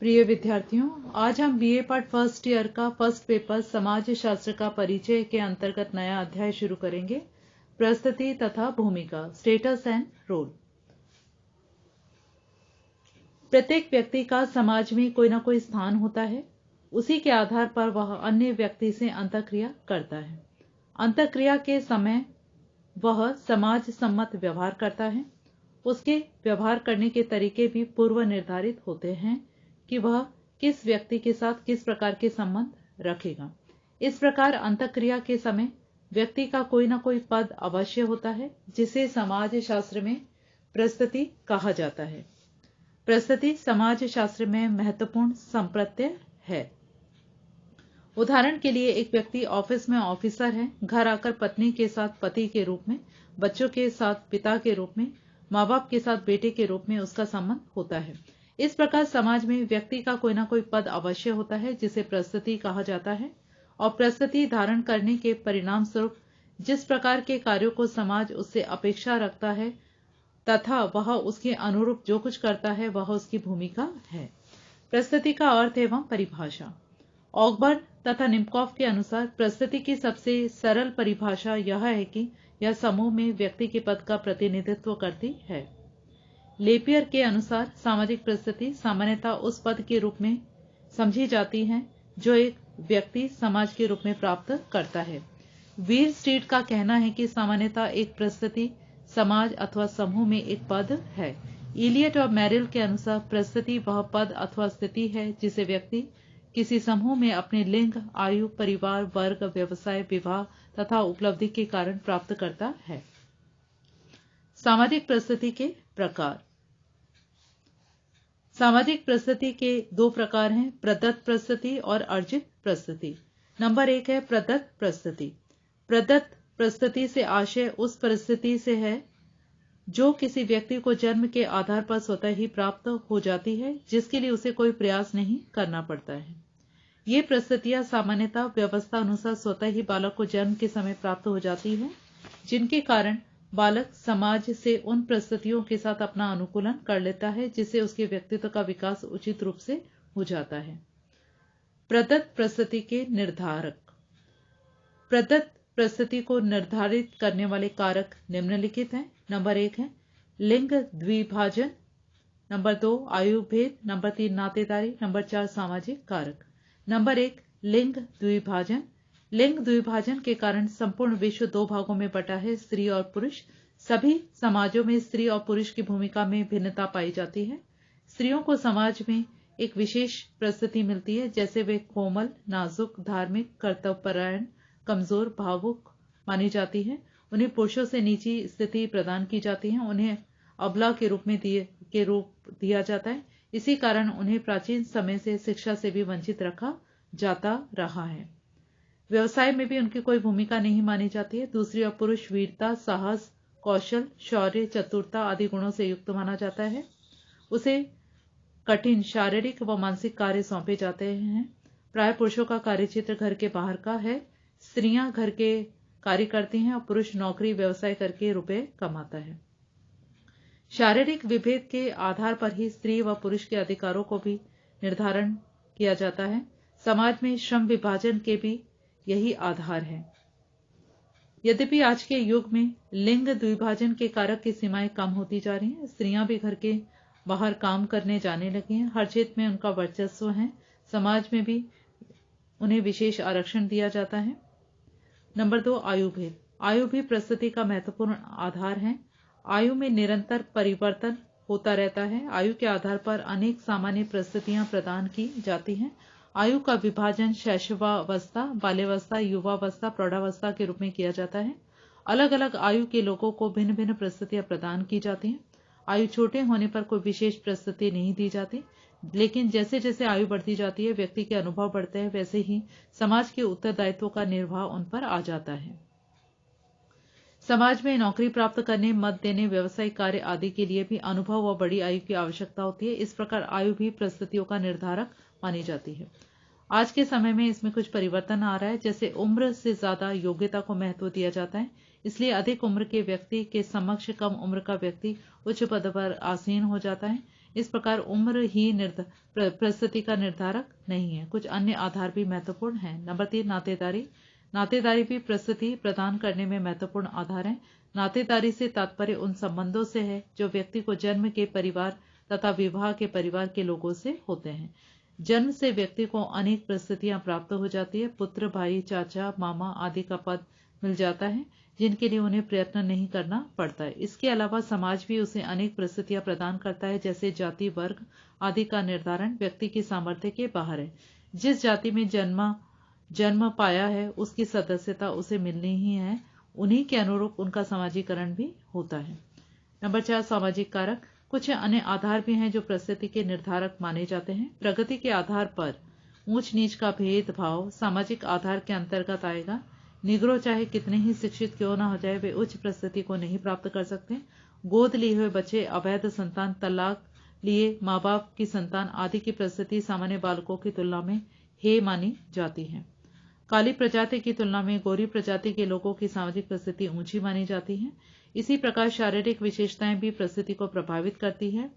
प्रिय विद्यार्थियों, आज हम बीए पार्ट फर्स्ट ईयर का फर्स्ट पेपर समाज शास्त्र का परिचय के अंतर्गत नया अध्याय शुरू करेंगे। प्रस्तुति तथा भूमिका, स्टेटस एंड रोल। प्रत्येक व्यक्ति का समाज में कोई ना कोई स्थान होता है। उसी के आधार पर वह अन्य व्यक्ति से अंतःक्रिया करता है। अंतःक्रिया के समय वह समाज सम्मत व्यवहार करता है। उसके व्यवहार करने के तरीके भी पूर्व निर्धारित होते हैं कि वह किस व्यक्ति के साथ किस प्रकार के संबंध रखेगा। इस प्रकार अंतःक्रिया के समय व्यक्ति का कोई ना कोई पद अवश्य होता है, जिसे समाज शास्त्र में प्रस्तुति कहा जाता है। प्रस्तुति समाज शास्त्र में महत्वपूर्ण संप्रत्यय है। उदाहरण के लिए, एक व्यक्ति ऑफिस में ऑफिसर है, घर आकर पत्नी के साथ पति के रूप में, बच्चों के साथ पिता के रूप में, माँ बाप के साथ बेटे के रूप में उसका संबंध होता है। इस प्रकार समाज में व्यक्ति का कोई ना कोई पद अवश्य होता है, जिसे प्रस्तुति कहा जाता है। और प्रस्तुति धारण करने के परिणाम स्वरूप जिस प्रकार के कार्यों को समाज उससे अपेक्षा रखता है तथा वह उसके अनुरूप जो कुछ करता है, वह उसकी भूमिका है। प्रस्तुति का अर्थ एवं परिभाषा। ऑगबर्न तथा निमकॉफ के अनुसार प्रस्तुति की सबसे सरल परिभाषा यह है कि यह समूह में व्यक्ति के पद का प्रतिनिधित्व करती है। लेपियर के अनुसार सामाजिक प्रस्तुति सामान्यतः उस पद के रूप में समझी जाती है जो एक व्यक्ति समाज के रूप में प्राप्त करता है। वीर स्ट्रीट का कहना है कि सामान्यतः एक प्रस्तुति समाज अथवा समूह में एक पद है। इलियट और मैरिल के अनुसार प्रस्तुति वह पद अथवा स्थिति है जिसे व्यक्ति किसी समूह में अपने लिंग, आयु, परिवार, वर्ग, व्यवसाय, विवाह तथा उपलब्धि के कारण प्राप्त करता है। सामाजिक प्रस्तुति के प्रकार। सामाजिक प्रस्तुति के दो प्रकार हैं, प्रदत्त प्रस्तुति और अर्जित प्रस्तुति। नंबर 1 है प्रदत्त प्रस्तुति। प्रदत्त प्रस्तुति से आशय उस परिस्थिति से है जो किसी व्यक्ति को जन्म के आधार पर स्वतः ही प्राप्त हो जाती है, जिसके लिए उसे कोई प्रयास नहीं करना पड़ता है। ये प्रस्तुतियां सामान्यतः व्यवस्था अनुसार स्वतः ही बालक को जन्म के समय प्राप्त हो जाती है, जिनके कारण बालक समाज से उन परिस्थितियों के साथ अपना अनुकूलन कर लेता है, जिससे उसके व्यक्तित्व का विकास उचित रूप से हो जाता है। प्रदत्त प्रस्तुति के निर्धारक। प्रदत्त प्रस्तुति को निर्धारित करने वाले कारक निम्नलिखित हैं। नंबर 1 है लिंग द्विभाजन, नंबर 2 आयु भेद, नंबर 3 नातेदारी, नंबर 4 सामाजिक कारक। नंबर 1 लिंग द्विभाजन। लिंग द्विभाजन के कारण संपूर्ण विश्व दो भागों में बटा है, स्त्री और पुरुष। सभी समाजों में स्त्री और पुरुष की भूमिका में भिन्नता पाई जाती है। स्त्रियों को समाज में एक विशेष प्रस्तुति मिलती है, जैसे वे कोमल, नाजुक, धार्मिक, कर्तव्यपरायण, कमजोर, भावुक मानी जाती है। उन्हें पुरुषों से नीची स्थिति प्रदान की जाती है। उन्हें अबला के रूप दिया जाता है। इसी कारण उन्हें प्राचीन समय से शिक्षा से भी वंचित रखा जाता रहा है। व्यवसाय में भी उनकी कोई भूमिका नहीं मानी जाती है। दूसरी ओर पुरुष वीरता, साहस, कौशल, शौर्य, चतुरता आदि गुणों से युक्त माना जाता है। उसे कठिन शारीरिक व मानसिक कार्य सौंपे जाते हैं। प्राय पुरुषों का कार्यक्षेत्र घर के बाहर का है। स्त्रियां घर के कार्य करती हैं और पुरुष नौकरी व्यवसाय करके रुपए कमाता है। शारीरिक विभेद के आधार पर ही स्त्री व पुरुष के अधिकारों को भी निर्धारण किया जाता है। समाज में श्रम विभाजन के भी यही आधार है। यद्यपि आज के युग में लिंग द्विभाजन के कारक की सीमाएं कम होती जा रही हैं। स्त्रियां भी घर के बाहर काम करने जाने लगी हैं। हर क्षेत्र में उनका वर्चस्व है। समाज में भी उन्हें विशेष आरक्षण दिया जाता है। नंबर 2 आयु भेद। आयु भी प्रस्तुति का महत्वपूर्ण आधार है। आयु में निरंतर परिवर्तन होता रहता है। आयु के आधार पर अनेक सामान्य प्रस्तुतियां प्रदान की जाती हैं। आयु का विभाजन शैशवावस्था, बाल्यावस्था, युवावस्था, प्रौढ़ावस्था के रूप में किया जाता है। अलग अलग आयु के लोगों को भिन्न भिन्न प्रस्तुतियां प्रदान की जाती हैं। आयु छोटे होने पर कोई विशेष प्रस्तुति नहीं दी जाती, लेकिन जैसे जैसे आयु बढ़ती जाती है, व्यक्ति के अनुभव बढ़ते हैं, वैसे ही समाज के उत्तरदायित्वों का निर्वाह उन पर आ जाता है। समाज में नौकरी प्राप्त करने, मत देने, व्यवसायिक कार्य आदि के लिए भी अनुभव व बड़ी आयु की आवश्यकता होती है। इस प्रकार आयु भी प्रस्तुतियों का निर्धारक मानी जाती है। आज के समय में इसमें कुछ परिवर्तन आ रहा है, जैसे उम्र से ज्यादा योग्यता को महत्व दिया जाता है। इसलिए अधिक उम्र के व्यक्ति के समक्ष कम उम्र का व्यक्ति उच्च पद पर आसीन हो जाता है। इस प्रकार उम्र ही प्रस्तुति का निर्धारक नहीं है। कुछ अन्य आधार भी महत्वपूर्ण हैं। नंबर 3, नातेदारी। नातेदारी भी प्रस्तुति प्रदान करने में महत्वपूर्ण आधार है। नातेदारी से तात्पर्य उन संबंधों से है जो व्यक्ति को जन्म के परिवार तथा विवाह के परिवार के लोगों से होते हैं। जन्म से व्यक्ति को अनेक प्रस्तुतियां प्राप्त हो जाती है। पुत्र, भाई, चाचा, मामा आदि का पद मिल जाता है जिनके लिए उन्हें प्रयत्न नहीं करना पड़ता है। इसके अलावा समाज भी उसे अनेक प्रस्तुतियां प्रदान करता है, जैसे जाति, वर्ग आदि का निर्धारण व्यक्ति की सामर्थ्य के बाहर है। जिस जाति में जन्म पाया है उसकी सदस्यता उसे मिलनी ही है, उन्हीं के अनुरूप उनका समाजीकरण भी होता है। नंबर 4, सामाजिक कारक। कुछ अन्य आधार भी हैं जो प्रस्तुति के निर्धारक माने जाते हैं। प्रगति के आधार पर ऊंच नीच का भेदभाव सामाजिक आधार के अंतर्गत आएगा। निग्रो चाहे कितने ही शिक्षित क्यों ना हो जाए, वे उच्च प्रस्तुति को नहीं प्राप्त कर सकते। गोद लिए हुए बच्चे, अवैध संतान, तलाक लिए माँ बाप की संतान आदि की प्रस्तुति सामान्य बालकों की तुलना में हेय मानी जाती है। काली प्रजाति की तुलना में गोरी प्रजाति के लोगों की सामाजिक प्रस्तुति ऊंची मानी जाती है। इसी प्रकार शारीरिक विशेषताएं भी प्रस्तुति को प्रभावित करती है।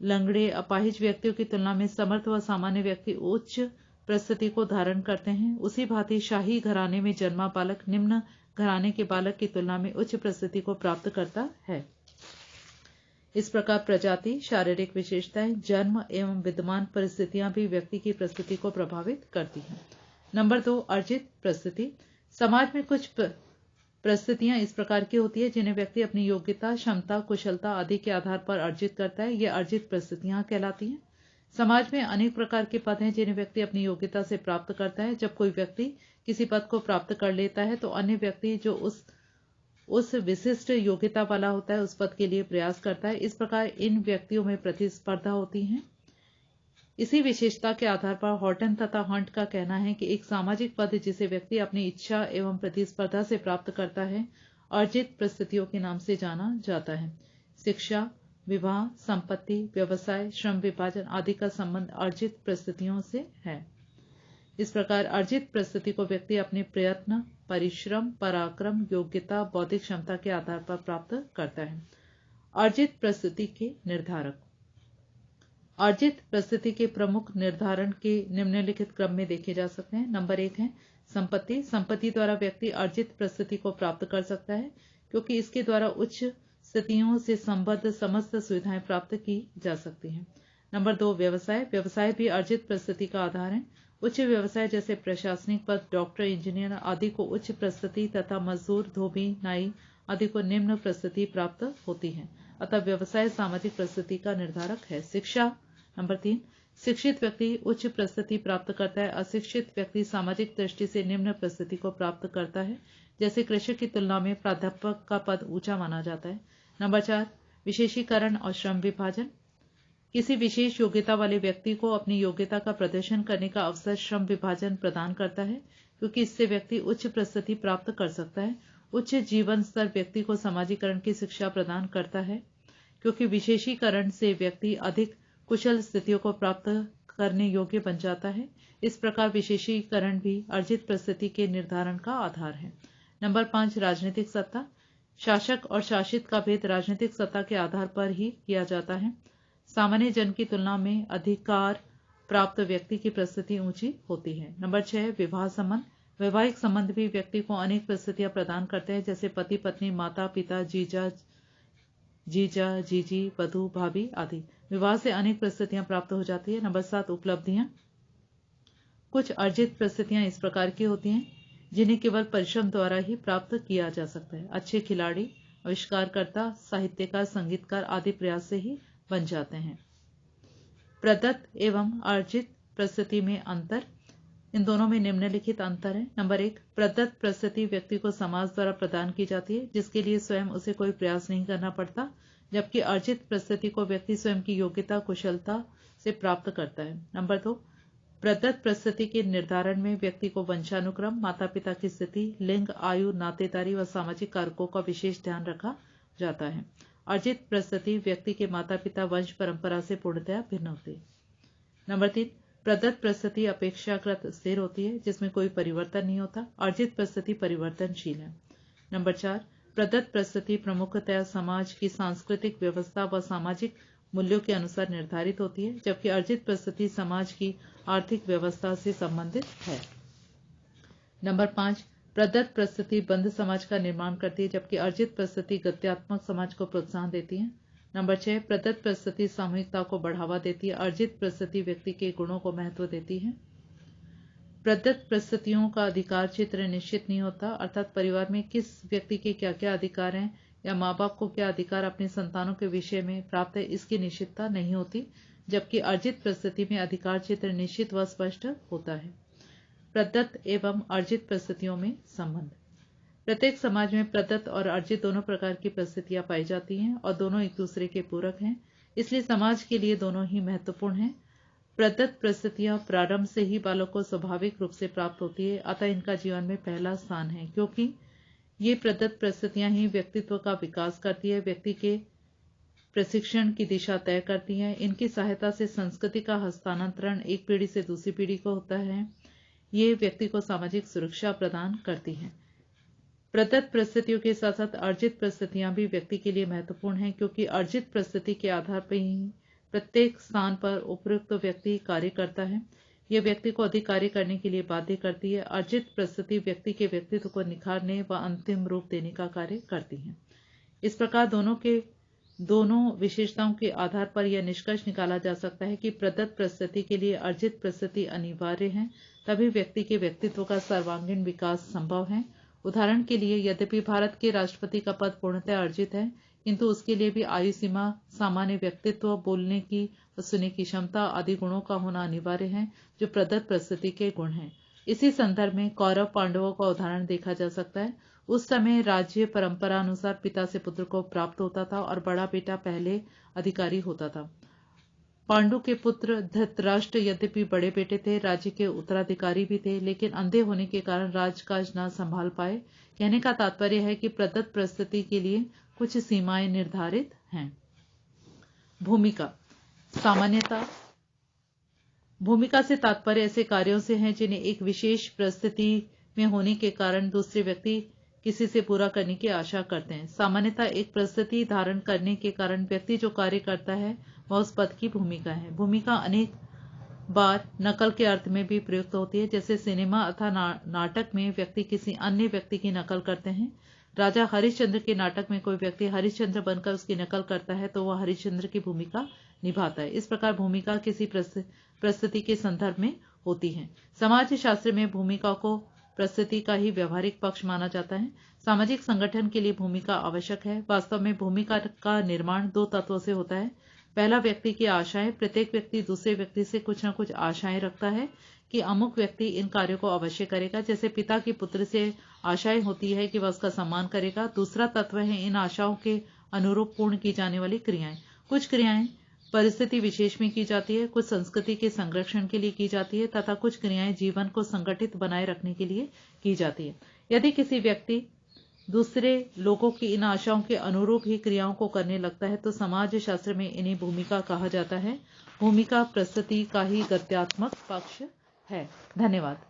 लंगड़े, अपाहिज व्यक्तियों की तुलना में समर्थ व सामान्य व्यक्ति उच्च प्रस्तुति को धारण करते हैं। उसी भांति शाही घराने में जन्मा बालक निम्न घराने के बालक की तुलना में उच्च प्रस्तुति को प्राप्त करता है। इस प्रकार प्रजाति, शारीरिक विशेषताएं, जन्म एवं विद्यमान परिस्थितियां भी व्यक्ति की प्रस्तुति को प्रभावित करती हैं। नंबर 2, अर्जित प्रस्तुति। समाज में कुछ प्रस्तुतियां इस प्रकार की होती है जिन्हें व्यक्ति अपनी योग्यता, क्षमता, कुशलता आदि के आधार पर अर्जित करता है। ये अर्जित प्रस्तुतियां कहलाती हैं। समाज में अनेक प्रकार के पद हैं जिन्हें व्यक्ति अपनी योग्यता से प्राप्त करता है। जब कोई व्यक्ति किसी पद को प्राप्त कर लेता है तो अन्य व्यक्ति जो उस विशिष्ट योग्यता वाला होता है उस पद के लिए प्रयास करता है। इस प्रकार इन व्यक्तियों में प्रतिस्पर्धा होती है। इसी विशेषता के आधार पर हॉर्टन तथा हंट का कहना है कि एक सामाजिक पद जिसे व्यक्ति अपनी इच्छा एवं प्रतिस्पर्धा से प्राप्त करता है अर्जित प्रस्तुतियों के नाम से जाना जाता है। शिक्षा, विवाह, संपत्ति, व्यवसाय, श्रम विभाजन आदि का संबंध अर्जित प्रस्तुतियों से है। इस प्रकार अर्जित प्रस्तुति को व्यक्ति अपने प्रयत्न, परिश्रम, पराक्रम, योग्यता, बौद्धिक क्षमता के आधार पर प्राप्त करता है। अर्जित प्रस्तुति के निर्धारक। अर्जित प्रस्तुति के प्रमुख निर्धारण के निम्नलिखित क्रम में देखे जा सकते हैं। नंबर 1 है संपत्ति। संपत्ति द्वारा व्यक्ति अर्जित प्रस्तुति को प्राप्त कर सकता है क्योंकि इसके द्वारा उच्च स्थितियों से संबद्ध समस्त सुविधाएं प्राप्त की जा सकती हैं। नंबर 2, व्यवसाय। व्यवसाय भी अर्जित प्रस्तुति का आधार है। उच्च व्यवसाय जैसे प्रशासनिक पद, डॉक्टर, इंजीनियर आदि को उच्च प्रस्तुति तथा मजदूर, धोबी, नाई आदि को निम्न प्रस्तुति प्राप्त होती है। अतः व्यवसाय सामाजिक प्रस्तुति का निर्धारक है। शिक्षा। नंबर 3, शिक्षित व्यक्ति उच्च प्रस्तुति प्राप्त करता है। अशिक्षित व्यक्ति सामाजिक दृष्टि से निम्न प्रस्तुति को प्राप्त करता है। जैसे कृषक की तुलना में प्राध्यापक का पद ऊंचा माना जाता है। नंबर 4, विशेषीकरण और श्रम विभाजन। किसी विशेष योग्यता वाले व्यक्ति को अपनी योग्यता का प्रदर्शन करने का अवसर श्रम विभाजन प्रदान करता है क्योंकि इससे व्यक्ति उच्च प्रस्तुति प्राप्त कर सकता है। उच्च जीवन स्तर व्यक्ति को समाजीकरण की शिक्षा प्रदान करता है क्योंकि विशेषीकरण से व्यक्ति अधिक कुशल स्थितियों को प्राप्त करने योग्य बन जाता है। इस प्रकार विशेषीकरण भी अर्जित प्रस्तुति के निर्धारण का आधार है। नंबर 5, राजनीतिक सत्ता। शासक और शासित का भेद राजनीतिक सत्ता के आधार पर ही किया जाता है। सामान्य जन की तुलना में अधिकार प्राप्त व्यक्ति की प्रस्तुति ऊंची होती है। नंबर 6, विवाह संबंध। वैवाहिक संबंध भी व्यक्ति को अनेक प्रस्तुतियां प्रदान करते हैं, जैसे पति पत्नी, माता पिता, जीजा जीजी, वधू, भाभी आदि। विवाह से अनेक प्रस्तुतियां प्राप्त हो जाती है। नंबर 7, उपलब्धियां। कुछ अर्जित प्रस्तुतियां इस प्रकार की होती हैं जिन्हें केवल परिश्रम द्वारा ही प्राप्त किया जा सकता है। अच्छे खिलाड़ी, आविष्कारकर्ता, साहित्यकार, संगीतकार आदि प्रयास से ही बन जाते हैं। प्रदत्त एवं अर्जित प्रस्तुति में अंतर। इन दोनों में निम्नलिखित अंतर है। नंबर 1, प्रदत्त प्रस्तुति व्यक्ति को समाज द्वारा प्रदान की जाती है जिसके लिए स्वयं उसे कोई प्रयास नहीं करना पड़ता, जबकि अर्जित प्रस्तुति को व्यक्ति स्वयं की योग्यता, कुशलता से प्राप्त करता है। नंबर 2, प्रदत्त प्रस्तुति के निर्धारण में व्यक्ति को वंशानुक्रम, माता पिता की स्थिति, लिंग, आयु, नातेदारी व सामाजिक कारकों का विशेष ध्यान रखा जाता है। अर्जित प्रस्तुति व्यक्ति के माता पिता वंश परंपरा से पूर्णतया भिन्न होती है। नंबर 3, प्रदत्त प्रस्तुति अपेक्षाकृत स्थिर होती है जिसमें कोई परिवर्तन नहीं होता। अर्जित प्रस्तुति परिवर्तनशील है। नंबर 4, प्रदत्त प्रस्तुति प्रमुखतया समाज की सांस्कृतिक व्यवस्था व सामाजिक मूल्यों के अनुसार निर्धारित होती है, जबकि अर्जित परिस्थिति समाज की आर्थिक व्यवस्था से संबंधित है। नंबर 5, प्रदत्त परिस्थिति बंध समाज का निर्माण करती है, जबकि अर्जित परिस्थिति गत्यात्मक समाज को प्रोत्साहन देती है। नंबर 6, प्रदत्त परिस्थिति सामूहिकता को बढ़ावा देती है, अर्जित परिस्थिति व्यक्ति के गुणों को महत्व देती है। प्रदत्त परिस्थितियों का अधिकार क्षेत्र निश्चित नहीं होता, अर्थात परिवार में किस व्यक्ति के क्या क्या अधिकार हैं या माँ बाप को क्या अधिकार अपने संतानों के विषय में प्राप्त है, इसकी निश्चितता नहीं होती, जबकि अर्जित परिस्थिति में अधिकार क्षेत्र निश्चित व स्पष्ट होता है। प्रदत्त एवं अर्जित परिस्थितियों में संबंध। प्रत्येक समाज में प्रदत्त और अर्जित दोनों प्रकार की परिस्थितियां पाई जाती हैं और दोनों एक दूसरे के पूरक हैं, इसलिए समाज के लिए दोनों ही महत्वपूर्ण हैं। प्रदत्त परिस्थितियां प्रारंभ से ही बालक को स्वाभाविक रूप से प्राप्त होती है, अतः इनका जीवन में पहला स्थान है, क्योंकि ये प्रदत्त परिस्थितियां ही व्यक्तित्व का विकास करती है, व्यक्ति के प्रशिक्षण की दिशा तय करती हैं। इनकी सहायता से संस्कृति का हस्तांतरण एक पीढ़ी से दूसरी पीढ़ी को होता है। ये व्यक्ति को सामाजिक सुरक्षा प्रदान करती हैं। प्रदत्त परिस्थितियों के साथ साथ अर्जित परिस्थितियां भी व्यक्ति के लिए महत्वपूर्ण हैं, क्योंकि अर्जित परिस्थिति के आधार पर ही प्रत्येक स्थान पर उपयुक्त व्यक्ति कार्य करता है। यह व्यक्ति को अधिक कार्य करने के लिए बाध्य करती है। अर्जित परिस्थिति व्यक्ति के व्यक्तित्व को निखारने व अंतिम रूप देने का कार्य करती है। इस प्रकार दोनों विशेषताओं के आधार पर यह निष्कर्ष निकाला जा सकता है कि प्रदत्त परिस्थिति के लिए अर्जित परिस्थिति अनिवार्य है, तभी व्यक्ति के व्यक्तित्व का सर्वांगीण विकास संभव है। उदाहरण के लिए, यद्यपि भारत के राष्ट्रपति का पद पूर्णतः अर्जित है, किंतु उसके लिए भी आयु सीमा, सामान्य व्यक्तित्व, बोलने की व सुनने की क्षमता आदि गुणों का होना अनिवार्य है, जो प्रदत्त परिस्थिति के गुण हैं। इसी संदर्भ में कौरव पांडवों का उदाहरण देखा जा सकता है। उस समय राज्य परंपरा अनुसार पिता से पुत्र को प्राप्त होता था और बड़ा बेटा पहले अधिकारी होता था। पांडु के पुत्र धृतराष्ट्र यद्यपि बड़े बेटे थे, राज्य के उत्तराधिकारी भी थे, लेकिन अंधे होने के कारण राजकाज न संभाल पाए। कहने का तात्पर्य है कि प्रदत्त परिस्थिति के लिए कुछ सीमाएं निर्धारित हैं। भूमिका। सामान्यता। भूमिका से तात्पर्य ऐसे कार्यों से है जिन्हें एक विशेष परिस्थिति में होने के कारण दूसरे व्यक्ति किसी से पूरा करने की आशा करते हैं। सामान्यता एक परिस्थिति धारण करने के कारण व्यक्ति जो कार्य करता है वह उस पद की भूमिका है। भूमिका अनेक बार नकल के अर्थ में भी प्रयुक्त होती है, जैसे सिनेमा अथवा नाटक में व्यक्ति किसी अन्य व्यक्ति की नकल करते हैं। राजा हरिश्चंद्र के नाटक में कोई व्यक्ति हरिश्चंद्र बनकर उसकी नकल करता है तो वह हरिश्चंद्र की भूमिका निभाता है। इस प्रकार भूमिका किसी परिस्थिति के संदर्भ में होती है। समाज शास्त्र में भूमिका को परिस्थिति का ही व्यवहारिक पक्ष माना जाता है। सामाजिक संगठन के लिए भूमिका आवश्यक है। वास्तव में भूमिका का निर्माण दो तत्वों से होता है। पहला, व्यक्ति की आशाएं। प्रत्येक व्यक्ति दूसरे व्यक्ति से कुछ न कुछ आशाएं रखता है कि अमुक व्यक्ति इन कार्यों को अवश्य करेगा। जैसे पिता की पुत्र से आशाएं होती है कि वह उसका सम्मान करेगा। दूसरा तत्व है इन आशाओं के अनुरूप पूर्ण की जाने वाली क्रियाएं। कुछ क्रियाएं परिस्थिति विशेष में की जाती है, कुछ संस्कृति के संरक्षण के लिए की जाती है तथा कुछ क्रियाएं जीवन को संगठित बनाए रखने के लिए की जाती है। यदि किसी व्यक्ति दूसरे लोगों की इन आशाओं के अनुरूप ही क्रियाओं को करने लगता है तो समाज शास्त्र में इन्हें भूमिका कहा जाता है। भूमिका परिस्थिति का ही गत्यात्मक पक्ष है। धन्यवाद।